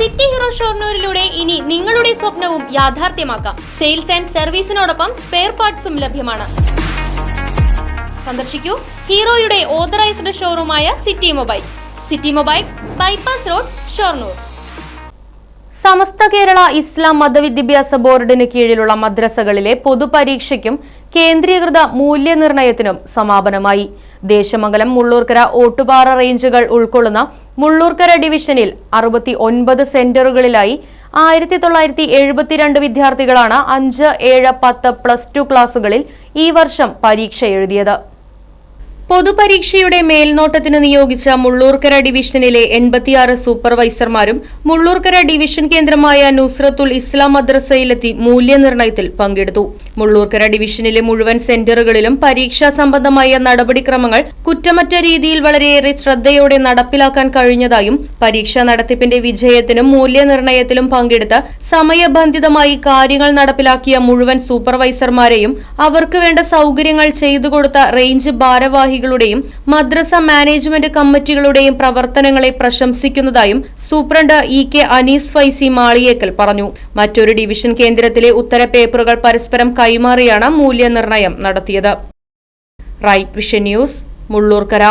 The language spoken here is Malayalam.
സിറ്റി ഹീറോ ഷൊർണൂരിലൂടെ ഇനി നിങ്ങളുടെ സ്വപ്നവും യാഥാർത്ഥ്യമാക്കാം. സെയിൽസ് ആൻഡ് സർവീസിനോടൊപ്പം സ്പെയർ പാർട്സും ലഭ്യമാണ്. സന്ദർശിക്കൂ ഹീറോയുടെ ഓതറൈസ്ഡ് ഷോറൂമായ City Mobiles, bypass road, Shoranur. Samastha Kerala Islam മതവിദ്യാഭ്യാസ ബോർഡിന് കീഴിലുള്ള മദ്രസകളിലെ പൊതുപരീക്ഷയ്ക്കും കേന്ദ്രീകൃത മൂല്യനിർണയത്തിനും സമാപനമായി. ദേശമംഗലം, മുള്ളൂർക്കര, ഓട്ടുപാറ റേഞ്ചുകൾ ഉൾക്കൊള്ളുന്ന മുള്ളൂർക്കര ഡിവിഷനിൽ 69 സെന്ററുകളിലായി 1972 വിദ്യാർത്ഥികളാണ് 5, 7, 10 +2 ക്ലാസുകളിൽ ഈ വർഷം പരീക്ഷ എഴുതിയത്. പൊതുപരീക്ഷയുടെ മേൽനോട്ടത്തിന് നിയോഗിച്ച മുള്ളൂർക്കര ഡിവിഷനിലെ 86 സൂപ്പർവൈസർമാരും മുള്ളൂർക്കര ഡിവിഷൻ കേന്ദ്രമായ നുസ്രത്തുൽ ഇസ്ലാം മദ്രസയിലെത്തി മൂല്യനിർണയത്തിൽ പങ്കെടുത്തു. മുള്ളൂർക്കര ഡിവിഷനിലെ മുഴുവൻ സെന്ററുകളിലും പരീക്ഷാ സംബന്ധമായ നടപടിക്രമങ്ങൾ കുറ്റമറ്റ രീതിയിൽ വളരെയേറെ ശ്രദ്ധയോടെ നടപ്പിലാക്കാൻ കഴിഞ്ഞതായും പരീക്ഷാ നടത്തിപ്പിന്റെ വിജയത്തിനും മൂല്യനിർണയത്തിലും പങ്കെടുത്ത് സമയബന്ധിതമായി കാര്യങ്ങൾ നടപ്പിലാക്കിയ മുഴുവൻ സൂപ്പർവൈസർമാരെയും അവർക്ക് വേണ്ട സൗകര്യങ്ങൾ ചെയ്തുകൊടുത്ത റേഞ്ച് ഭാരവാഹികളുടെയും മദ്രസ മാനേജ്മെന്റ് കമ്മിറ്റികളുടെയും പ്രവർത്തനങ്ങളെ പ്രശംസിക്കുന്നതായും സൂപ്രണ്ട് EK അനീസ് ഫൈസി മാളിയേക്കൽ പറഞ്ഞു. മറ്റൊരു ഡിവിഷൻ കേന്ദ്രത്തിലെ ഉത്തരപേപ്പറുകൾ പരസ്പരം കൈമാറിയാണ് മൂല്യനിർണയം നടത്തിയത്. Right vision news, Mullurkara.